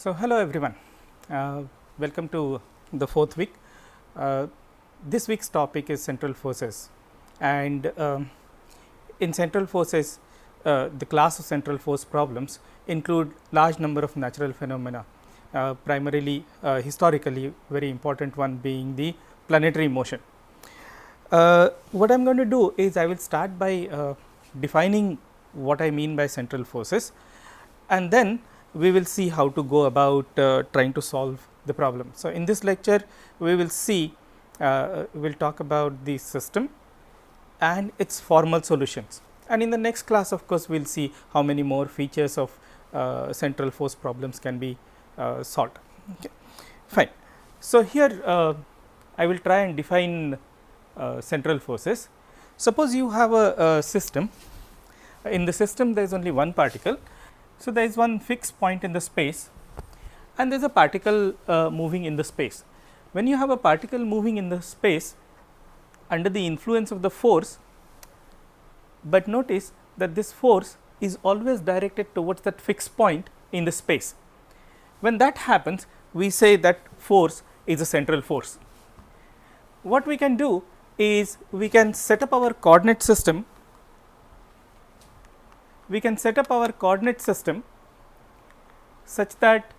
So, hello everyone, welcome to the fourth week. This week's topic is central forces, and in central forces the class of central force problems include large number of natural phenomena, primarily historically very important one being the planetary motion. What I am going to do is I will start by defining what I mean by central forces, and then we will see how to go about trying to solve the problem. So, in this lecture we will see we will talk about the system and its formal solutions, and in the next class of course we will see how many more features of central force problems can be solved. Okay. Fine. So, here I will try and define central forces. Suppose you have a system. In the system there is only one particle. So, there is one fixed point in the space and there is a particle moving in the space. When you have a particle moving in the space under the influence of the force, but notice that this force is always directed towards that fixed point in the space. When that happens, we say that force is a central force. What we can do is we can set up our coordinate system. We can set up our coordinate system such that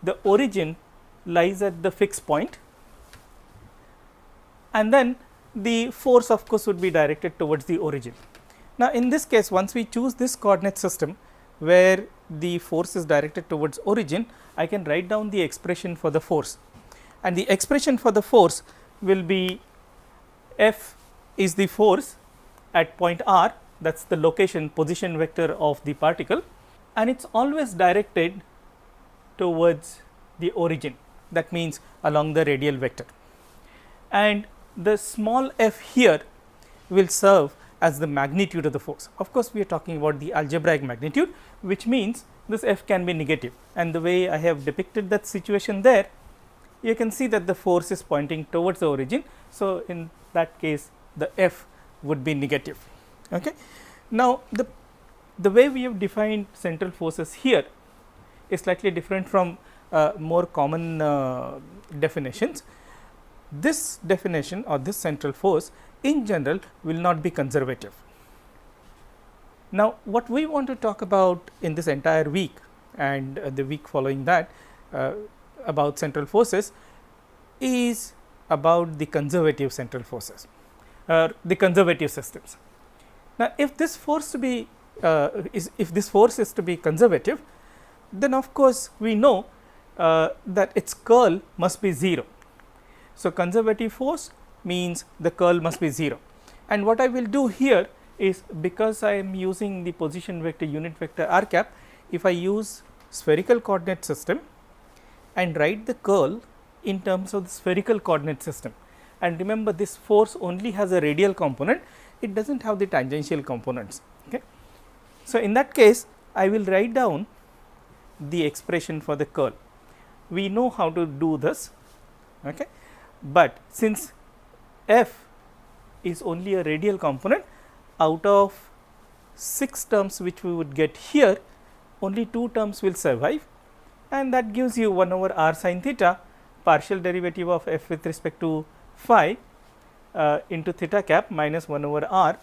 the origin lies at the fixed point, and then the force of course would be directed towards the origin. Now, in this case once we choose this coordinate system where the force is directed towards origin, I can write down the expression for the force, and the expression for the force will be F is the force at point r, that is the location position vector of the particle, and it is always directed towards the origin, that means along the radial vector, and the small f here will serve as the magnitude of the force. Of course, we are talking about the algebraic magnitude, which means this f can be negative, and the way I have depicted that situation there, you can see that the force is pointing towards the origin. So, in that case the f would be negative. Okay. Now, the way we have defined central forces here is slightly different from more common definitions. This definition or this central force in general will not be conservative. Now, what we want to talk about in this entire week and the week following that about central forces is about the conservative central forces, the conservative systems. Now, if this force to be if this force is to be conservative, then of course we know that its curl must be 0. So, conservative force means the curl must be 0, and what I will do here is, because I am using the position vector unit vector r cap, if I use spherical coordinate system and write the curl in terms of the spherical coordinate system, and remember this force only has a radial component, it does not have the tangential components. Okay. So, in that case I will write down the expression for the curl. We know how to do this, okay. But since f is only a radial component, out of 6 terms which we would get here, only 2 terms will survive, and that gives you 1 over r sin theta, partial derivative of f with respect to phi into theta cap minus 1 over r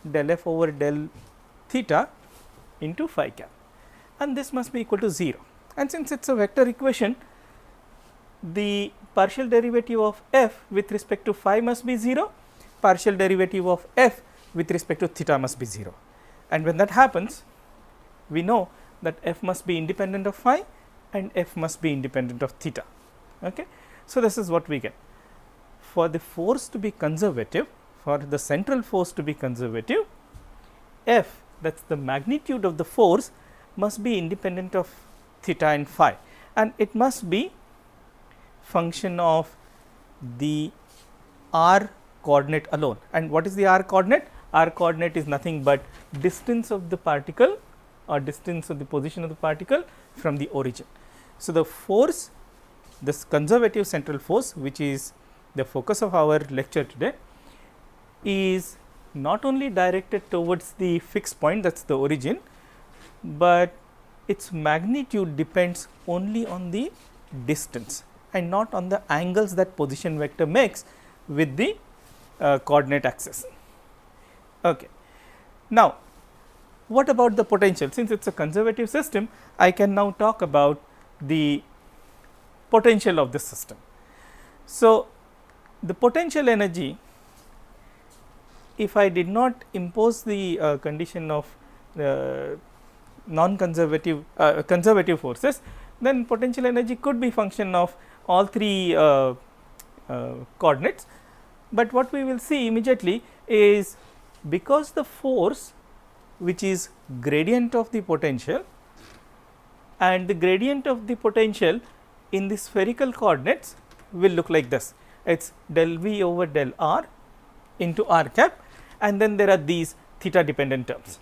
del f over del theta into phi cap, and this must be equal to 0. And since it is a vector equation, the partial derivative of f with respect to phi must be 0, partial derivative of f with respect to theta must be 0, and when that happens we know that f must be independent of phi and f must be independent of theta. Okay. So, this is what we get. For the force to be conservative, for the central force to be conservative, f, that is the magnitude of the force, must be independent of theta and phi, and it must be function of the r coordinate alone. And what is the r coordinate? R coordinate is nothing but distance of the particle or distance of the position of the particle from the origin. So, the force, this conservative central force, which is the focus of our lecture today, is not only directed towards the fixed point, that is the origin, but its magnitude depends only on the distance and not on the angles that position vector makes with the coordinate axis. Okay. Now, what about the potential? Since it is a conservative system, I can now talk about the potential of this system. So, the potential energy, if I did not impose the condition of non-conservative conservative forces, then potential energy could be function of all three coordinates. But what we will see immediately is, because the force which is gradient of the potential, and the gradient of the potential in the spherical coordinates will look like this. It is del v over del r into r cap, and then there are these theta dependent terms,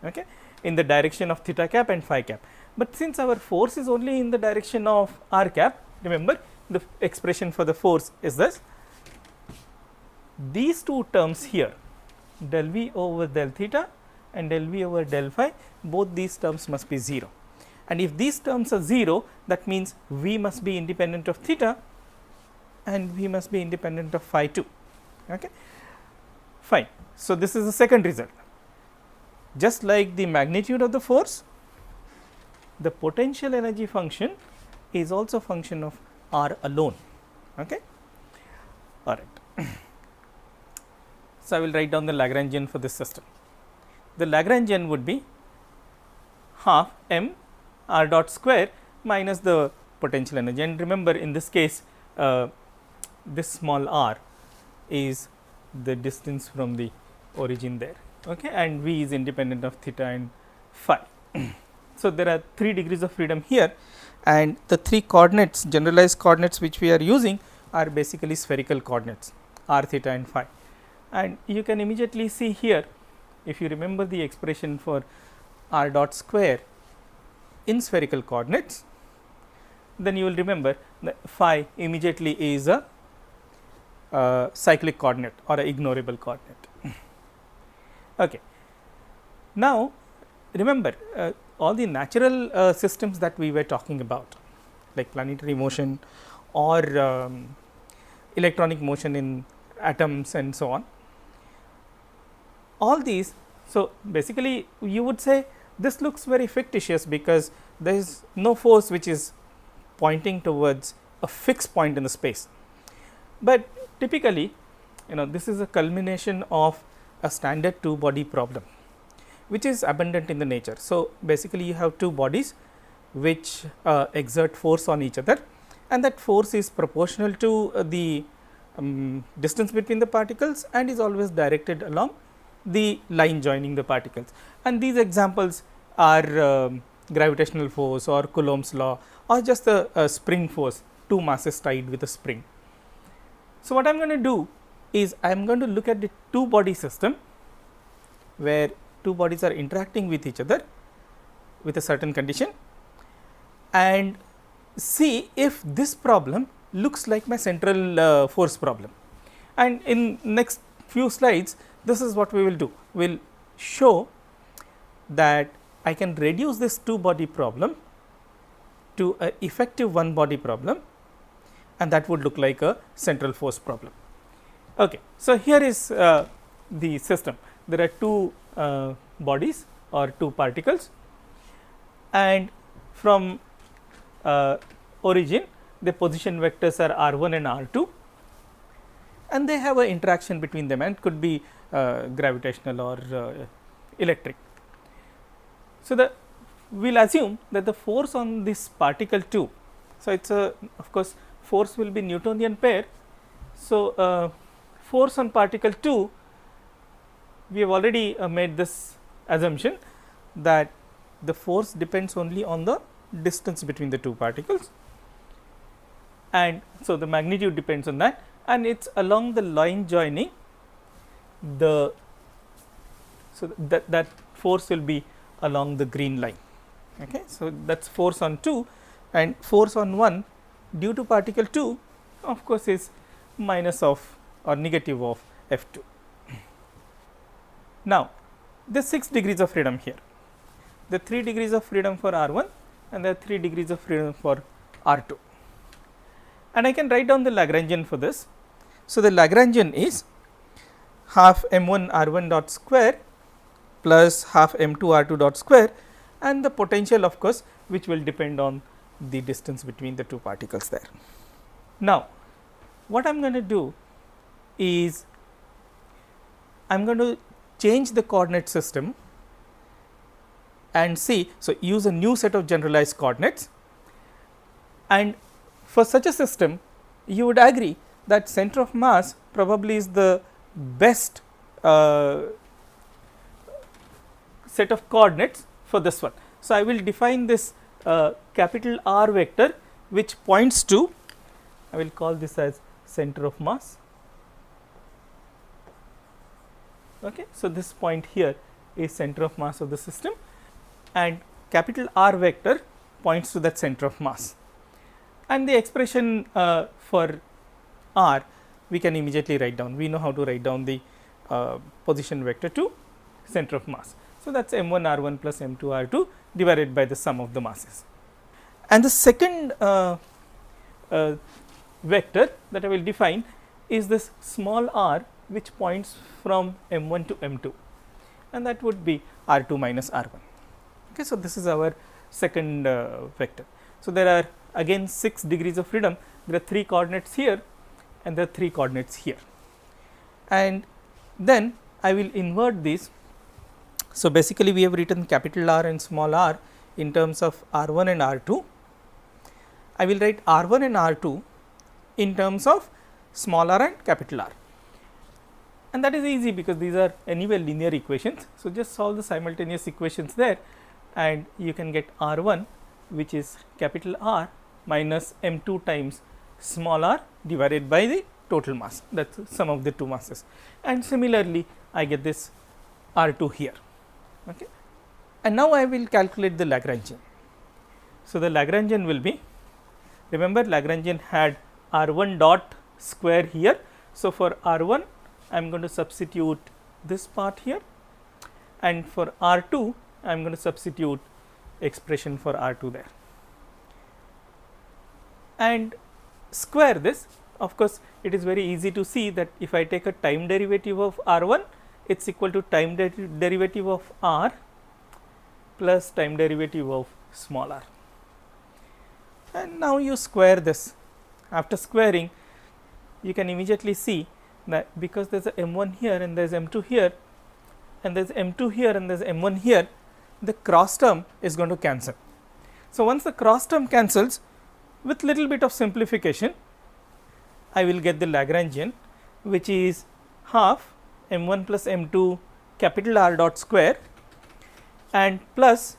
okay, in the direction of theta cap and phi cap. But since our force is only in the direction of r cap, remember the expression for the force is this. These two terms here, del v over del theta and del v over del phi, both these terms must be 0. And if these terms are 0, that means v must be independent of theta and v must be independent of phi too. Okay. Fine. So, this is the second result. Just like the magnitude of the force, the potential energy function is also function of r alone. Okay. All right. So, I will write down the Lagrangian for this system. The Lagrangian would be half m r dot square minus the potential energy, and remember in this case this small r is the distance from the origin there, okay, and v is independent of theta and phi. So, there are 3 degrees of freedom here, and the 3 coordinates, generalized coordinates which we are using, are basically spherical coordinates r, theta and phi. And you can immediately see here, if you remember the expression for r dot square in spherical coordinates, then you will remember that phi immediately is a cyclic coordinate or a ignorable coordinate. Okay. Now, remember all the natural systems that we were talking about, like planetary motion or electronic motion in atoms and so on, all these. So, basically you would say this looks very fictitious, because there is no force which is pointing towards a fixed point in the space. But typically, this is a culmination of a standard 2 body problem, which is abundant in the nature. So, basically you have 2 bodies which exert force on each other, and that force is proportional to the distance between the particles and is always directed along the line joining the particles. And these examples are gravitational force or Coulomb's law, or just a spring force, 2 masses tied with a spring. So, what I am going to do is I am going to look at the 2 body system, where 2 bodies are interacting with each other with a certain condition, and see if this problem looks like my central force problem. And in next few slides, this is what we will do. We will show that I can reduce this 2 body problem to an effective 1 body problem, and that would look like a central force problem. Okay. So, here is the system. There are 2 bodies or 2 particles, and from origin the position vectors are r1 and r2, and they have an interaction between them, and could be gravitational or electric. So, we will assume that the force on this particle 2, so it is of course force will be Newtonian pair. So, force on particle 2, we have already made this assumption that the force depends only on the distance between the 2 particles, and so the magnitude depends on that, and it is along the line joining the, so that force will be along the green line. Okay. So, that is force on 2, and force on 1 due to particle 2 of course is minus of or negative of F2. Now, there is 6 degrees of freedom here. there are 3 degrees of freedom for R1 and there are 3 degrees of freedom for R2. And I can write down the Lagrangian for this. So, the Lagrangian is half m1 R1 dot square plus half m2 R2 dot square, and the potential of course, which will depend on the distance between the two particles there. Now, what I am going to do is I am going to change the coordinate system and see. So, use a new set of generalized coordinates, and for such a system you would agree that center of mass probably is the best set of coordinates for this one. So, I will define this capital R vector which points to, I will call this as center of mass. Okay. So, this point here is center of mass of the system, and capital R vector points to that center of mass, and the expression for R we can immediately write down. We know how to write down the position vector to center of mass. So, that is m1 R1 plus m2 R2 divided by the sum of the masses. And the second vector that I will define is this small r which points from m1 to m2, and that would be R2 minus R1. Okay. So, this is our second vector. So, there are again 6 degrees of freedom. There are 3 coordinates here and there are 3 coordinates here, and then I will invert these. So, basically we have written capital R and small r in terms of R1 and R2. I will write R1 and R2 in terms of small r and capital R, and that is easy because these are anyway linear equations. So, just solve the simultaneous equations there and you can get R1 which is capital R minus m2 times small r divided by the total mass, that is sum of the two masses, and similarly I get this R2 here. Okay. And now I will calculate the Lagrangian. So, the Lagrangian will be, remember Lagrangian had R1 dot square here. So, for R1 I am going to substitute this part here, and for R2 I am going to substitute expression for R2 there and square this. Of course, it is very easy to see that if I take a time derivative of R1, it is equal to time derivative of R plus time derivative of small r, and now you square this. After squaring, you can immediately see that because there is a m1 here and there is m2 here and there is m2 here and there is m1 here, the cross term is going to cancel. So, once the cross term cancels, with little bit of simplification, I will get the Lagrangian, which is half m1 plus m2 capital R dot square and plus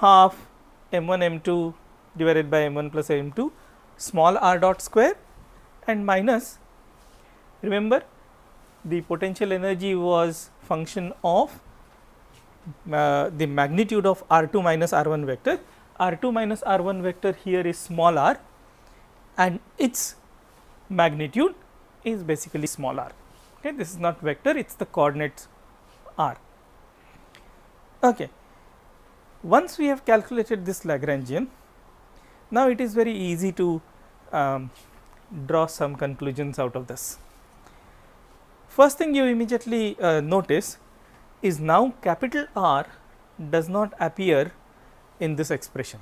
half m1 m2 divided by m1 plus m2 small r dot square, and minus, remember the potential energy was function of the magnitude of R2 minus R1 vector. R2 minus R1 vector here is small r and its magnitude is basically small r. Okay. This is not vector, it is the coordinates r. Okay. Once we have calculated this Lagrangian, now it is very easy to draw some conclusions out of this. First thing you immediately notice is now capital R does not appear in this expression.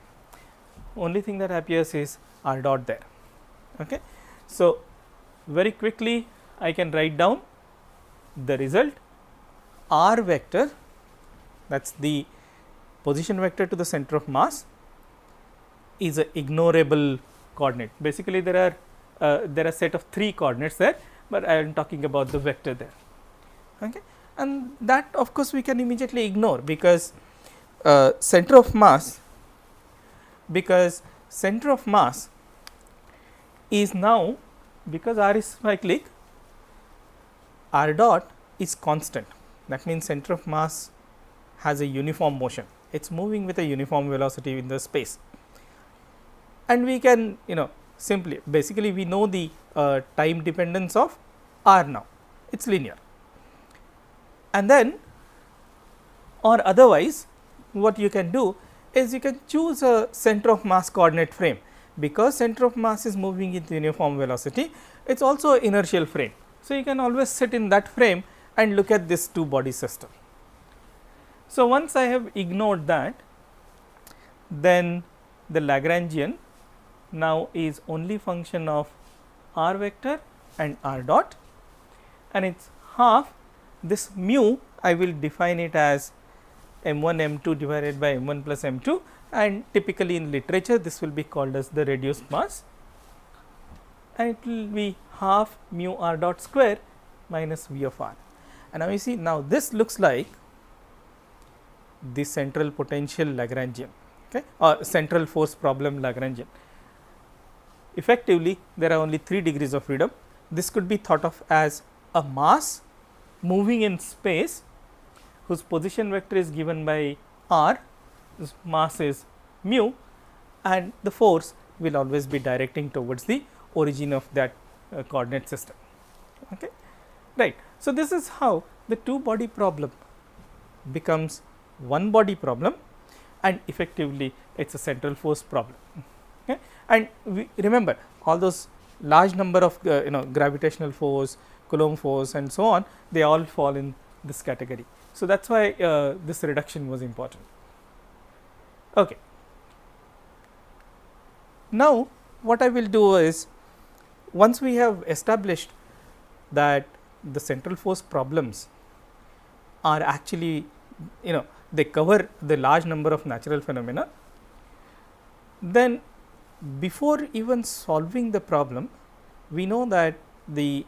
Only thing that appears is R dot there. Okay. So, very quickly I can write down the result. R vector, that is the position vector to the center of mass, is a ignorable coordinate. Basically there are a set of 3 coordinates there, but I am talking about the vector there. Okay. And that of course we can immediately ignore because center of mass is now, because R is cyclic, R dot is constant. That means center of mass has a uniform motion, it is moving with a uniform velocity in the space, and we can simply basically we know the time dependence of R now, it is linear, and then or otherwise what you can do is you can choose a center of mass coordinate frame, because center of mass is moving with uniform velocity, it is also an inertial frame. So, you can always sit in that frame and look at this two body system. So, once I have ignored that, then the Lagrangian now is only function of r vector and r dot, and it is half this mu I will define it as m1 m2 divided by m1 plus m2, and typically in literature this will be called as the reduced mass, and it will be half mu r dot square minus v of r. And now you see, now this looks like the central potential Lagrangian, okay, or central force problem Lagrangian. Effectively there are only 3 degrees of freedom. This could be thought of as a mass moving in space whose position vector is given by r, this mass is mu, and the force will always be directing towards the origin of that coordinate system. Okay. Right. So, this is how the two body problem becomes one body problem, and effectively it is a central force problem. Okay. And we remember all those large number of gravitational force, Coulomb force and so on, they all fall in this category. So, that is why this reduction was important. Okay. Now, what I will do is, once we have established that the central force problems are actually, they cover the large number of natural phenomena, then before even solving the problem, we know that the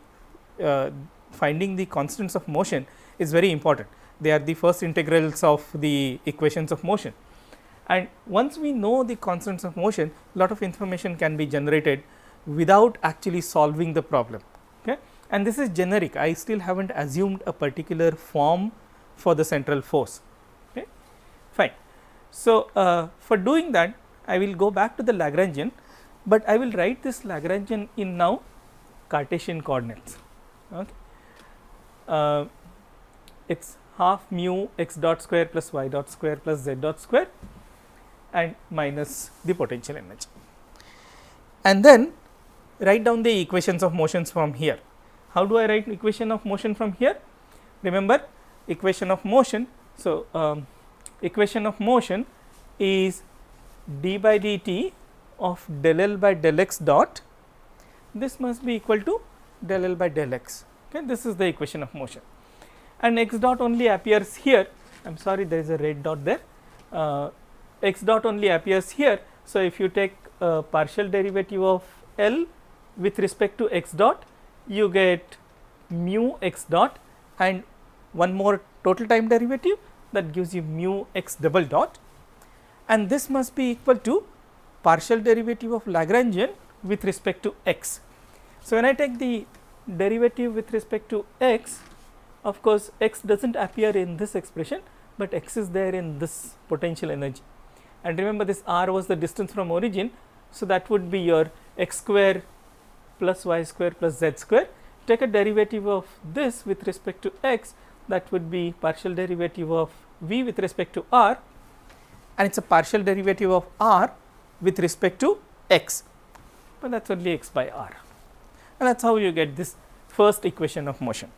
finding the constants of motion is very important. They are the first integrals of the equations of motion, and once we know the constants of motion, lot of information can be generated without actually solving the problem. Okay. And this is generic, I still have not assumed a particular form for the central force. Okay. Fine. So, for doing that I will go back to the Lagrangian, but I will write this Lagrangian in now Cartesian coordinates. Okay. It is half mu x dot square plus y dot square plus z dot square and minus the potential energy, and then write down the equations of motions from here. How do I write equation of motion from here? Remember equation of motion. So, equation of motion is d by dt of del L by del x dot, this must be equal to del L by del x. Okay. This is the equation of motion, and x dot only appears here. I am sorry, there is a red dot there. X dot only appears here. So, if you take a partial derivative of L with respect to x dot, you get mu x dot and one more total time derivative, that gives you mu x double dot, and this must be equal to partial derivative of Lagrangian with respect to x. So, when I take the derivative with respect to x, of course, x does not appear in this expression, but x is there in this potential energy, and remember this r was the distance from origin. So, that would be your x square plus y square plus z square. Take a derivative of this with respect to x, that would be partial derivative of v with respect to r, and it is a partial derivative of r with respect to x, but that is only x by r, and that is how you get this first equation of motion.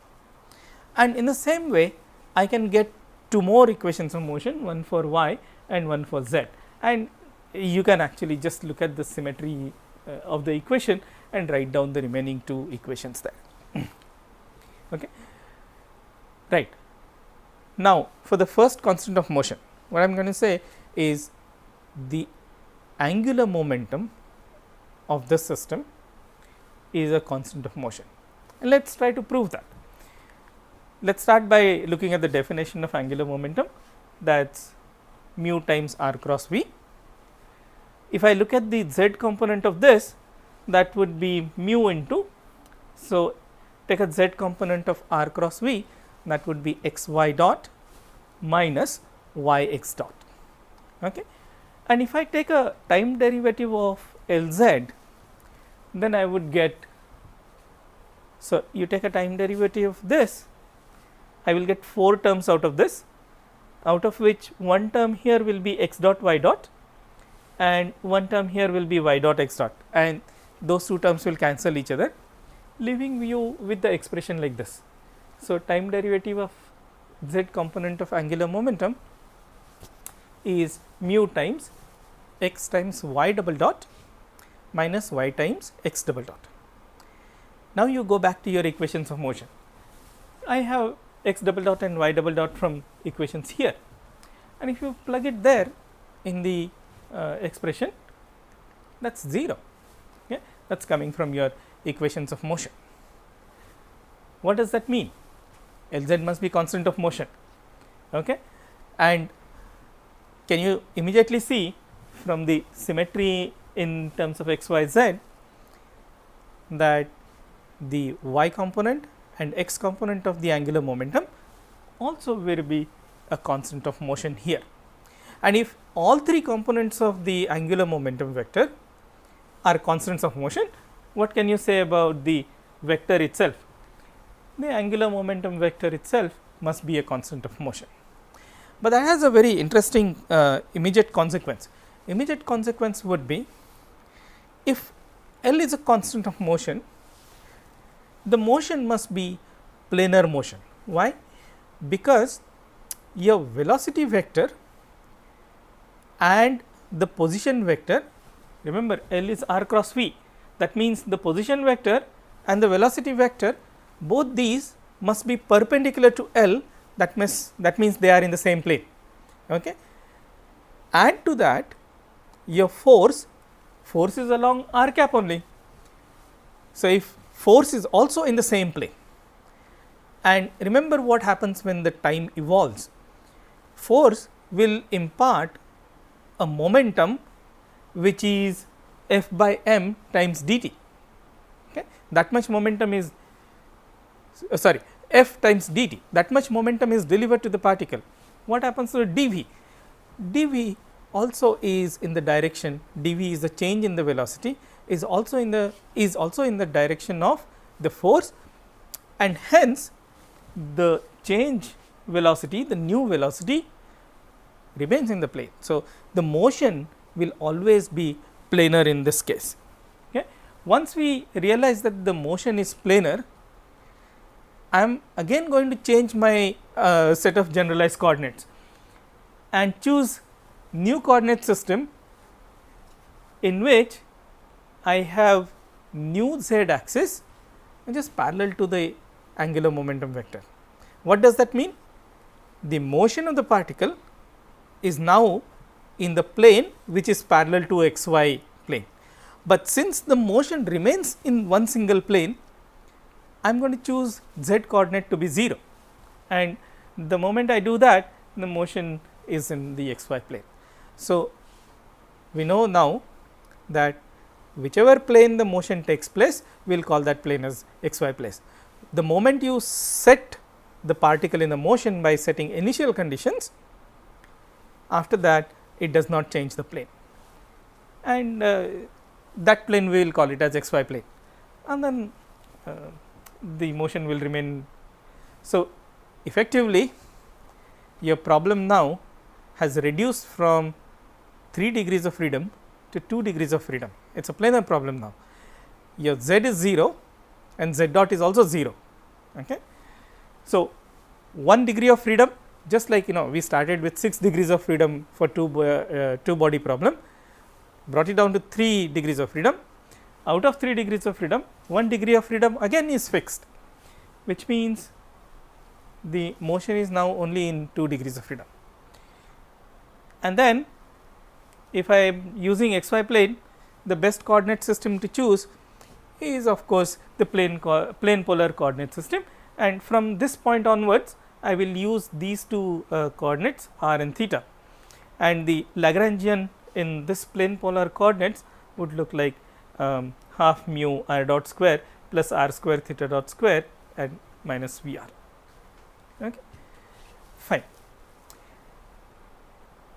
And in the same way I can get two more equations of motion, one for y and one for z, and you can actually just look at the symmetry of the equation and write down the remaining two equations there. Okay. Right. Now, for the first constant of motion, what I am going to say is the angular momentum of the system is a constant of motion, and let us try to prove that. Let us start by looking at the definition of angular momentum, that is mu times r cross v. If I look at the z component of this, that would be mu into, so take a z component of r cross v, that would be x y dot minus y x dot. Okay. And if I take a time derivative of Lz, then I would get, so you take a time derivative of this, I will get 4 terms out of this, out of which one term here will be x dot y dot and one term here will be y dot x dot, and those two terms will cancel each other, leaving you with the expression like this. So, time derivative of z component of angular momentum is mu times x times y double dot minus y times x double dot. Now, you go back to your equations of motion. I have x double dot and y double dot from equations here, and if you plug it there in the expression, that is 0, okay? That is coming from your equations of motion. What does that mean? Lz must be constant of motion, okay? And can you immediately see from the symmetry in terms of x, y, z that the y component and x component of the angular momentum also will be a constant of motion here. And if all three components of the angular momentum vector are constants of motion, what can you say about the vector itself? The angular momentum vector itself must be a constant of motion. But that has a very interesting immediate consequence. Immediate consequence would be, if L is a constant of motion, the motion must be planar motion. Why? Because your velocity vector and the position vector, remember L is r cross v, that means the position vector and the velocity vector, both these must be perpendicular to L, that means they are in the same plane. Okay. Add to that your force is along r cap only. So, if force is also in the same plane, and remember what happens when the time evolves, force will impart a momentum which is f by m times dt, okay. That much momentum is f times dt, that much momentum is delivered to the particle. What happens to dv? dv also is in the direction, dv is the change in the velocity, is also in the direction of the force, and hence the change velocity, the new velocity remains in the plane. So, the motion will always be planar in this case. Okay. Once we realize that the motion is planar, I am again going to change my set of generalized coordinates and choose new coordinate system in which I have new z axis which is parallel to the angular momentum vector. What does that mean? The motion of the particle is now in the plane which is parallel to x y plane, but since the motion remains in one single plane, I am going to choose z coordinate to be 0, and the moment I do that, the motion is in the x y plane. So, we know now that whichever plane the motion takes place, we will call that plane as x y place. The moment you set the particle in the motion by setting initial conditions, after that it does not change the plane, and that plane we will call it as x y plane, and then the motion will remain. So, effectively your problem now has reduced from 3 degrees of freedom to 2 degrees of freedom. It is a planar problem now. Your z is 0 and z dot is also 0. Okay. So, 1 degree of freedom, just like we started with 6 degrees of freedom for two body problem, brought it down to 3 degrees of freedom. Out of 3 degrees of freedom, 1 degree of freedom again is fixed, which means the motion is now only in 2 degrees of freedom. And then if I am using x y plane, the best coordinate system to choose is of course the plane polar coordinate system, and from this point onwards I will use these two coordinates r and theta, and the Lagrangian in this plane polar coordinates would look like half mu r dot square plus r square theta dot square and minus v r. Okay. Fine.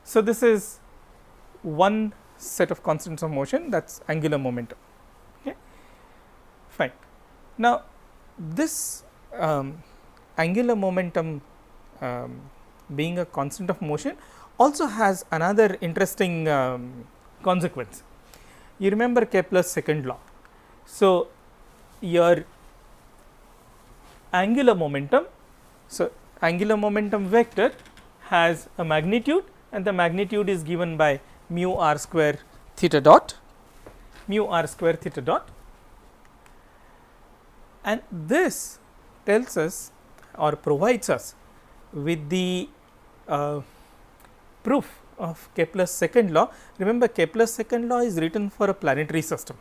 So, this is one set of constants of motion, that is angular momentum. Okay. Fine. Now, this angular momentum being a constant of motion also has another interesting consequence. You remember Kepler's second law. So, your angular momentum, so angular momentum vector has a magnitude, and the magnitude is given by mu r square theta dot, and this tells us or provides us with the proof of Kepler's second law. Remember, Kepler's second law is written for a planetary system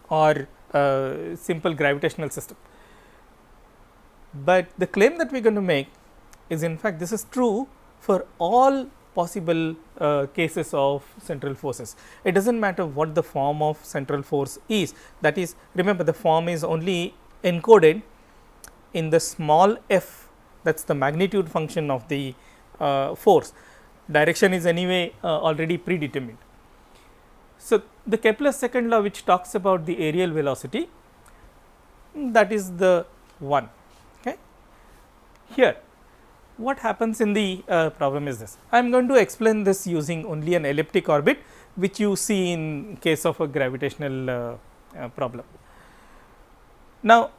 or simple gravitational system, but the claim that we are going to make is, in fact, this is true for all possible cases of central forces. It does not matter what the form of central force is, that is, remember, the form is only encoded in the small f, that is the magnitude function of the force. Direction is anyway already predetermined. So, the Kepler's second law, which talks about the aerial velocity, that is the one. Okay. Here, what happens in the problem is this. I am going to explain this using only an elliptic orbit, which you see in case of a gravitational problem. Now,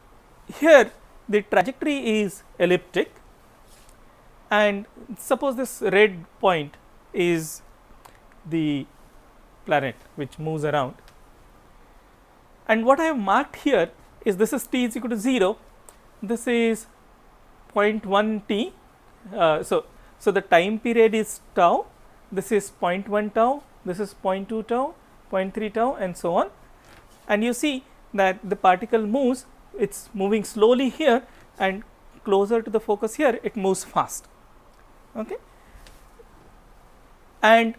here the trajectory is elliptic, and suppose this red point is the planet which moves around, and what I have marked here is this is t is equal to 0, this is 0.1 t. So, the time period is tau, this is 0.1 tau, this is 0.2 tau, 0.3 tau, and so on, and you see that the particle moves, it is moving slowly here, and closer to the focus here it moves fast. Okay. And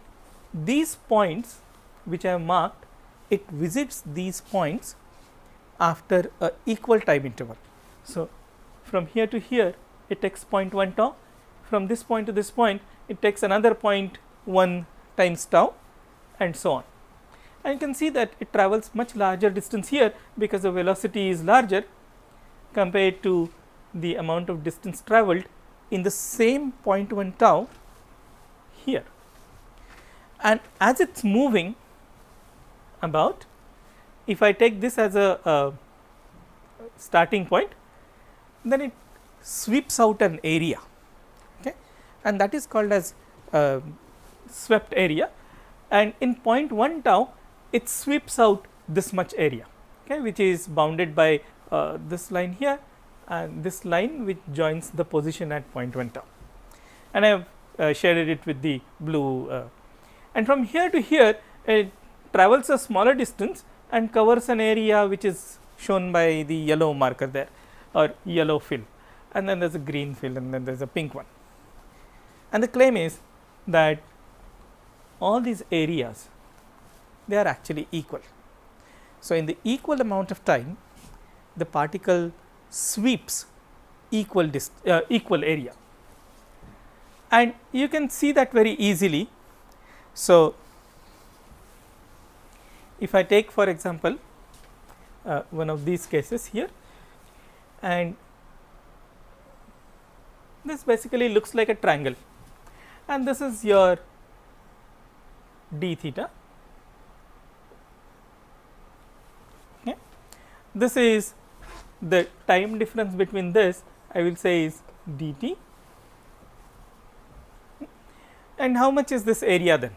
these points which I have marked, it visits these points after a equal time interval. So, from here to here it takes 0.1 tau, from this point to this point it takes another 0.1 times tau, and so on. And you can see that it travels much larger distance here, because the velocity is larger compared to the amount of distance travelled in the same 0.1 tau here. And as it is moving about, if I take this as a starting point, then it sweeps out an area, okay, and that is called as swept area, and in 0.1 tau it sweeps out this much area, okay, which is bounded by this line here and this line which joins the position at 0.1 tau, and I have shaded it with the blue, and from here to here it travels a smaller distance and covers an area which is shown by the yellow marker there, or yellow fill, and then there is a green fill, and then there is a pink one. And the claim is that all these areas, they are actually equal. So, in the equal amount of time, the particle sweeps equal area, and you can see that very easily. So, if I take for example one of these cases here, and this basically looks like a triangle, and this is your d theta. Okay. This is the time difference between this, I will say, is dt. And how much is this area then?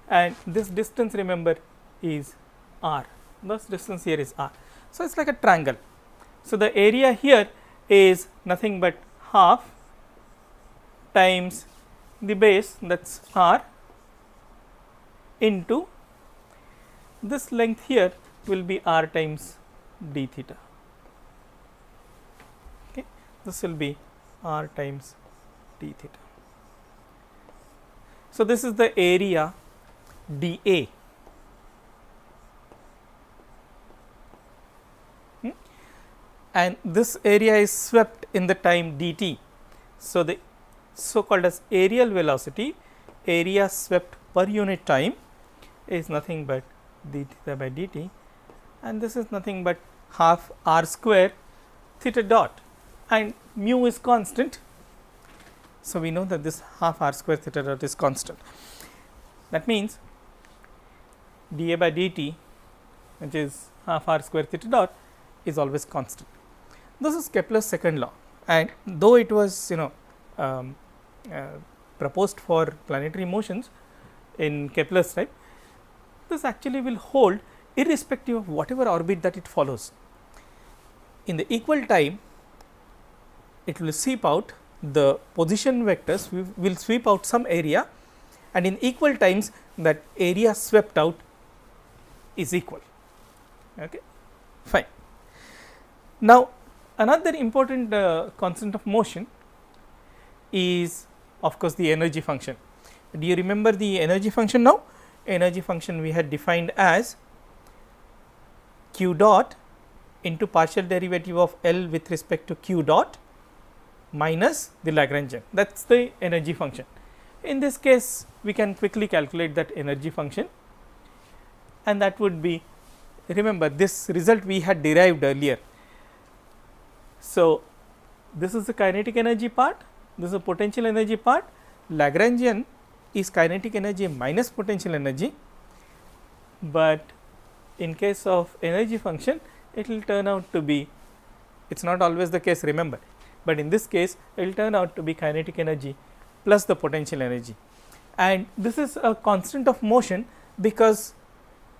And this distance, remember, is r. This distance here is r. So, it is like a triangle. So, the area here is nothing but half times the base, that is r, into this length here will be r times d theta. Okay. This will be r times d theta. So, this is the area dA. And this area is swept in the time dt. So, the so called as aerial velocity, area swept per unit time, is nothing but d theta by dt, and this is nothing but half r square theta dot, and mu is constant. So, we know that this half r square theta dot is constant. That means dA by dt, which is half r square theta dot, is always constant. This is Kepler's second law, and though it was proposed for planetary motions in Kepler's time, this actually will hold irrespective of whatever orbit that it follows. In the equal time, it will sweep out the position vectors, will sweep out some area, and in equal times that area swept out is equal. Okay, fine. Now, another important constant of motion is of course the energy function. Do you remember the energy function now? Energy function we had defined as q dot into partial derivative of L with respect to q dot minus the Lagrangian. That is the energy function. In this case, we can quickly calculate that energy function, and that would be, remember this result we had derived earlier. So, this is the kinetic energy part, this is the potential energy part. Lagrangian is kinetic energy minus potential energy, but in case of energy function it will turn out to be, it is not always the case, remember, but in this case it will turn out to be kinetic energy plus the potential energy, and this is a constant of motion because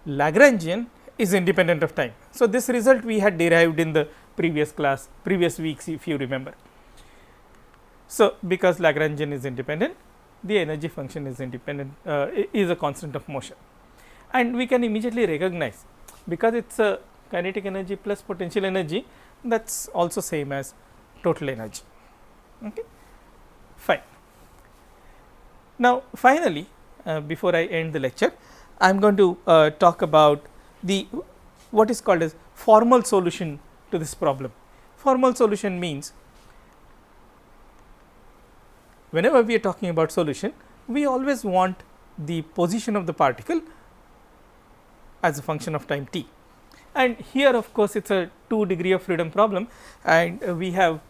Lagrangian is independent of time. So, this result we had derived in the previous class, previous weeks, if you remember. So, because Lagrangian is independent, the energy function is independent, is a constant of motion, and we can immediately recognize, because it is a kinetic energy plus potential energy, that is also same as total energy. Okay, fine. Now, finally, before I end the lecture, I am going to talk about the what is called as formal solution to this problem. Formal solution means whenever we are talking about solution, we always want the position of the particle as a function of time t, and here of course it is a 2 degree of freedom problem, and we have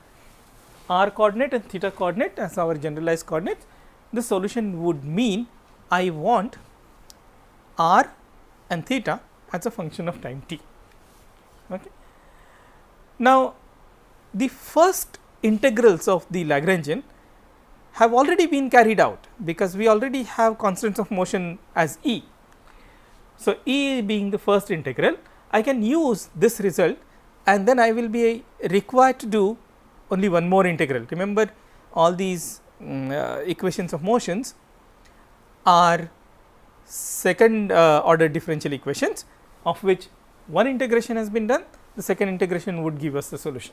r coordinate and theta coordinate as our generalized coordinates. The solution would mean I want r and theta as a function of time t. Okay. Now, the first integrals of the Lagrangian have already been carried out, because we already have constants of motion as E. So, E being the first integral, I can use this result, and then I will be required to do only one more integral. Remember, all these equations of motions are second order differential equations, of which one integration has been done, the second integration would give us the solution.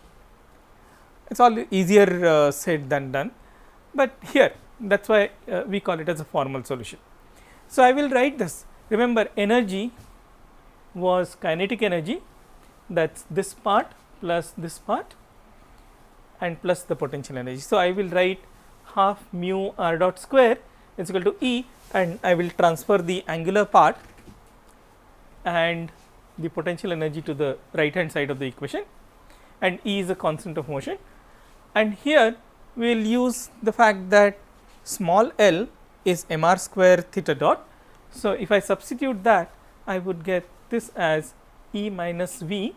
It is all easier said than done, but here that is why we call it as a formal solution. So, I will write this. Remember, energy was kinetic energy, that is this part plus this part and plus the potential energy. So, I will write half mu r dot square is equal to E, and I will transfer the angular part and the potential energy to the right hand side of the equation, and E is a constant of motion, and here we will use the fact that small l is mr square theta dot. So, if I substitute that, I would get this as E minus V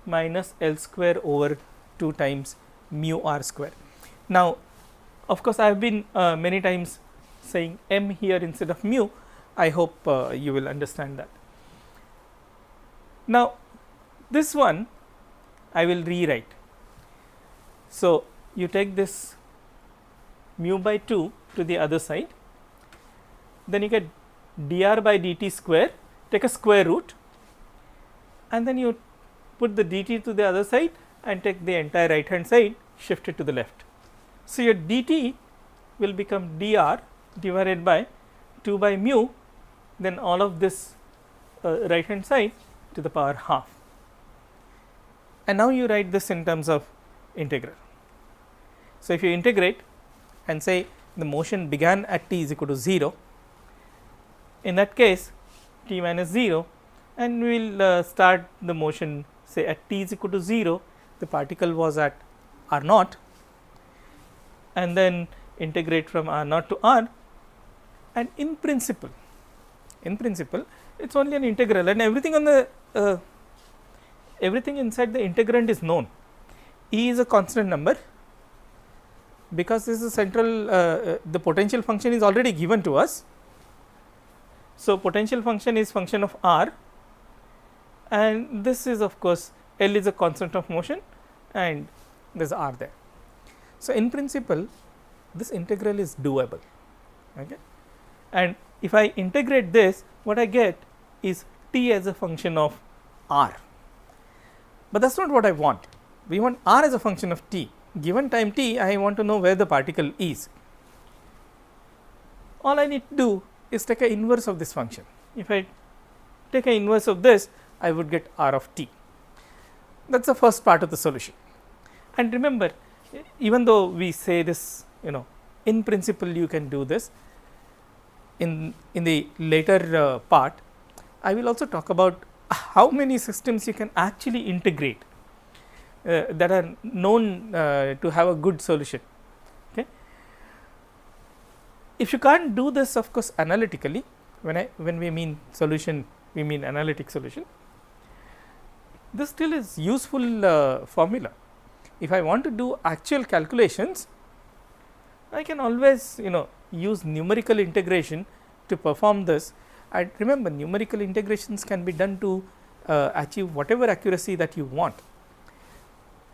minus L square over 2 times mu r square. Now, of course, I have been many times saying m here instead of mu. I hope you will understand that. Now, this one I will rewrite. So, you take this mu by 2 to the other side, then you get dr by dt square, take a square root, and then you put the dt to the other side and take the entire right hand side, shift it to the left. So, your dt will become dr divided by 2 by mu, then all of this right hand side to the power half, and now you write this in terms of integral. So, if you integrate and say the motion began at t is equal to 0, in that case t minus 0, and we will start the motion say at t is equal to 0, the particle was at r naught, and then integrate from r naught to r, and in principle it's only an integral, and everything on the everything inside the integrand is known. E is a constant number, because this is a central the potential function is already given to us. So, potential function is function of r, and this is of course L is a constant of motion, and there is r there. So, in principle this integral is doable, okay. And if I integrate this, what I get is t as a function of r, but that is not what I want. We want r as a function of t. Given time t, I want to know where the particle is. All I need to do is take an inverse of this function. If I take an inverse of this, I would get r of t. That is the first part of the solution. And remember, even though we say this, in principle you can do this, in the later part I will also talk about how many systems you can actually integrate that are known to have a good solution. Okay. If you can't do this, of course, analytically, when we mean solution, we mean analytic solution, this still is useful formula. If I want to do actual calculations, I can always use numerical integration to perform this. And remember, numerical integrations can be done to achieve whatever accuracy that you want.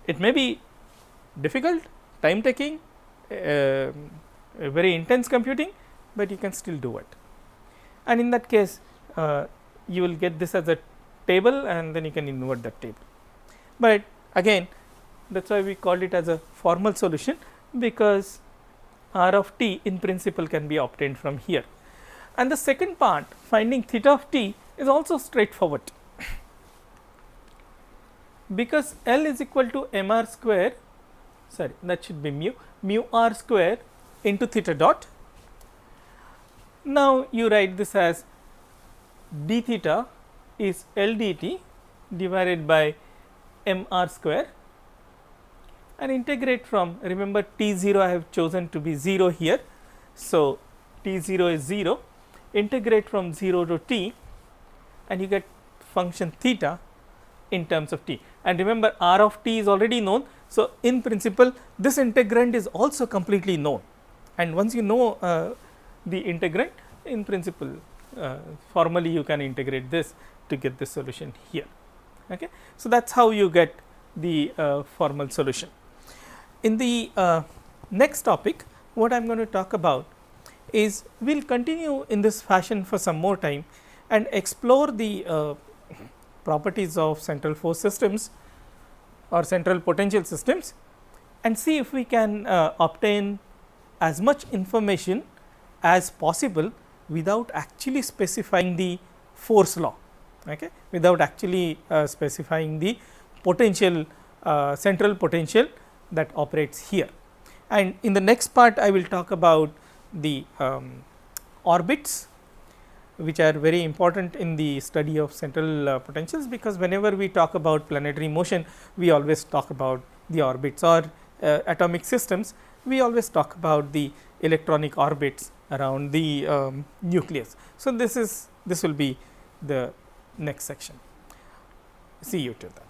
It may be difficult, time taking, very intense computing, but you can still do it. And in that case, you will get this as a table, and then you can invert that table. But again, that is why we called it as a formal solution, because r of t in principle can be obtained from here. And the second part, finding theta of t, is also straightforward, because L is equal to m r square, sorry, that should be mu r square into theta dot. Now, you write this as d theta is L dt divided by m r square, and integrate from, remember t 0 I have chosen to be 0 here. So, t 0 is 0, integrate from 0 to t, and you get function theta in terms of t. And remember, r of t is already known. So, in principle this integrand is also completely known, and once you know the integrand, in principle formally you can integrate this to get the solution here. Okay. So, that is how you get the formal solution. In the next topic, what I am going to talk about is, we will continue in this fashion for some more time and explore the properties of central force systems or central potential systems, and see if we can obtain as much information as possible without actually specifying the force law, okay, without actually specifying the potential central potential that operates here. And in the next part, I will talk about the orbits, which are very important in the study of central potentials, because whenever we talk about planetary motion, we always talk about the orbits, or atomic systems, we always talk about the electronic orbits around the nucleus. So, this will be the next section. See you till then.